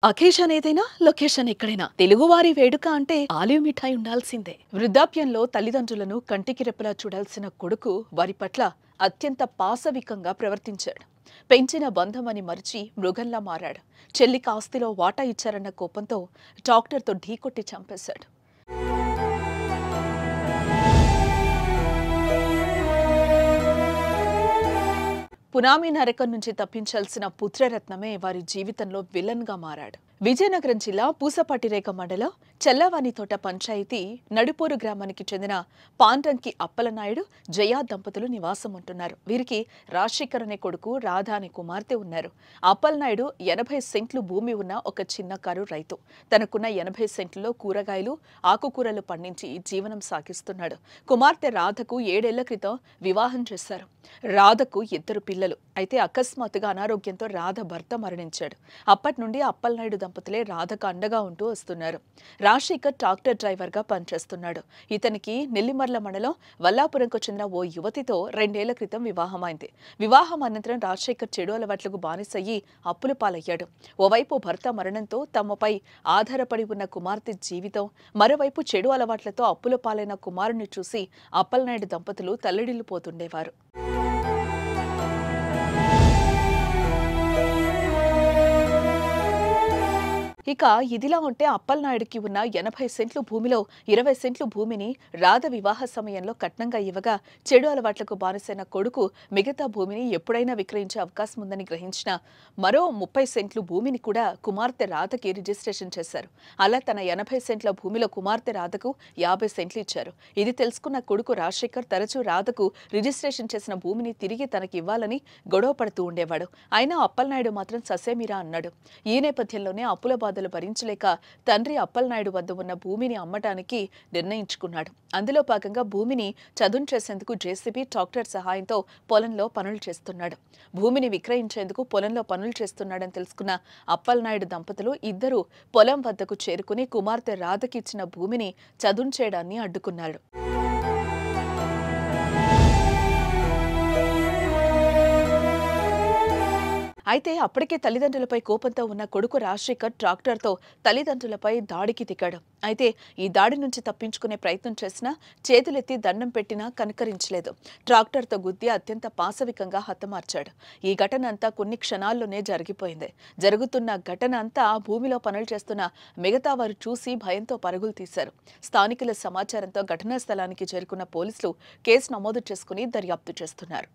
Occasion ఏదైనా location ఎక్కడైనా తెలుగువారి వేడుక అంటే ఆలివ్ మిఠాయి ఉండాల్సిందే. వృద్ధాప్యంలో తల్లిదండ్రులను కంటికి రెప్పలా చూడాల్సిన కొడుకు వారి పట్ల అత్యంత పాశవికంగా ప్రవర్తించాడు. పెంచిన బంధమని మరిచి మృగంలా మారాడు. చెల్లికి ఆస్తిలో వాటా ఇచ్చారన్న కోపంతో డాక్టర్తో ఢీకొట్టి చంపేశాడు. పునామి నరకం నుంచి తప్పించాల్సిన పుత్రరత్నమే వారి జీవితంలో విలన్ గా మారాడు. విజయనగరం జిల్లా పూసపాటిరేగ మండలం చెల్లవానితోట పంచాయతీ నడుపూరు గ్రామానికి చెందిన పాండ్రంకి అప్పలనాయుడు జయా దంపతులు నివాసం ఉంటున్నారు. వీరికి రాజశేఖర్ అనే కొడుకు, రాధా అనే కుమార్తె ఉన్నారు. అప్పలనాయుడు 80 సెంట్లు భూమి ఉన్న ఒక చిన్నకారు రైతు. తనకున్న 80 సెంట్లలో కూరగాయలు, ఆకుకూరలు పండించి జీవనం సాగిస్తున్నాడు. కుమార్తె రాధకు 7 ఏళ్ల క్రితం వివాహం చేశారు. రాధకు 2 పిల్లలు. అయితే అకస్మాత్తుగా అనారోగ్యంతో రాధ భర్త మరణించాడు. అప్పటి నుండి అప్పలనాయుడు దంపతులే రాధకు అండగా ఉంటూ వస్తున్నారు. రాజశేఖర్ ట్రాక్టర్ డ్రైవర్ గా పనిచేస్తున్నాడు. ఇతనికి నెల్లిమర్ల మండలం వల్లాపురంకు చెందిన ఓ యువతితో 2 ఏళ్ల క్రితం వివాహమైంది. వివాహం అనంతరం రాజశేఖర్ చెడు అలవాట్లకు బానిసయ్యి అప్పుల పాలయ్యాడు. ఓవైపు భర్త మరణంతో తమపై ఆధారపడి ఉన్న కుమార్తె జీవితం, మరోవైపు చెడు అలవాట్లతో అప్పుల పాలైన కుమారుని చూసి అప్పలనాయుడు దంపతులు తల్లడిల్లిపోతుండేవారు. ఇక ఇదిలా ఉంటే అప్పలనాయుడికి ఉన్న 80 సెంట్లు భూమిలో 20 సెంట్లు భూమిని రాధ వివాహ సమయంలో కట్నంగా ఇవ్వగా, చెడు అలవాట్లకు బానిసైన కొడుకు మిగతా భూమిని ఎప్పుడైనా విక్రయించే అవకాశం ఉందని గ్రహించిన మరో 30 సెంట్లు భూమిని కూడా కుమార్తె రాధకి రిజిస్ట్రేషన్ చేశారు. అలా తన 80 సెంట్ల భూమిలో కుమార్తె రాధకు 50 సెంట్లు ఇచ్చారు. ఇది తెలుసుకున్న కొడుకు రాజశేఖర్ తరచూ రాధకు రిజిస్ట్రేషన్ చేసిన భూమిని తిరిగి తనకి ఇవ్వాలని గొడవ పడుతూ ఉండేవాడు. అయినా అప్పలనాయుడు మాత్రం ససేమిరా అన్నాడు. ఈ నేపథ్యంలోనే అప్పుల బాధలు భరించలేక తండ్రి అప్పలనాయుడు వద్ద ఉన్న భూమిని అమ్మటానికి నిర్ణయించుకున్నాడు. అందులో భాగంగా భూమిని చదును చేసేందుకు జేసీబీ ట్రాక్టర్ సహాయంతో పొలంలో పనులు చేస్తున్నాడు. భూమిని విక్రయించేందుకు పొలంలో పనులు చేస్తున్నాడని తెలుసుకున్న అప్పలనాయుడు దంపతులు ఇద్దరు పొలం వద్దకు చేరుకుని కుమార్తె రాధకి ఇచ్చిన భూమిని చదును చేయడాన్ని అడ్డుకున్నాడు. అయితే అప్పటికే తల్లిదండ్రులపై కోపంతో ఉన్న కొడుకు రాజశేఖర్ ట్రాక్టర్తో తల్లిదండ్రులపై దాడికి దిగాడు. అయితే ఈ దాడి నుంచి తప్పించుకునే ప్రయత్నం చేసినా, చేతులెత్తి దండం పెట్టినా కనికరించలేదు. ట్రాక్టర్తో గుద్ది అత్యంత పాశవికంగా హతమార్చాడు. ఈ ఘటన అంతా కొన్ని క్షణాల్లోనే జరిగిపోయింది. జరుగుతున్న ఘటన అంతా భూమిలో పనులు చేస్తున్న మిగతా వారు చూసి భయంతో పరుగులు తీశారు. స్థానికుల సమాచారంతో ఘటనా స్థలానికి చేరుకున్న పోలీసులు కేసు నమోదు చేసుకుని దర్యాప్తు చేస్తున్నారు.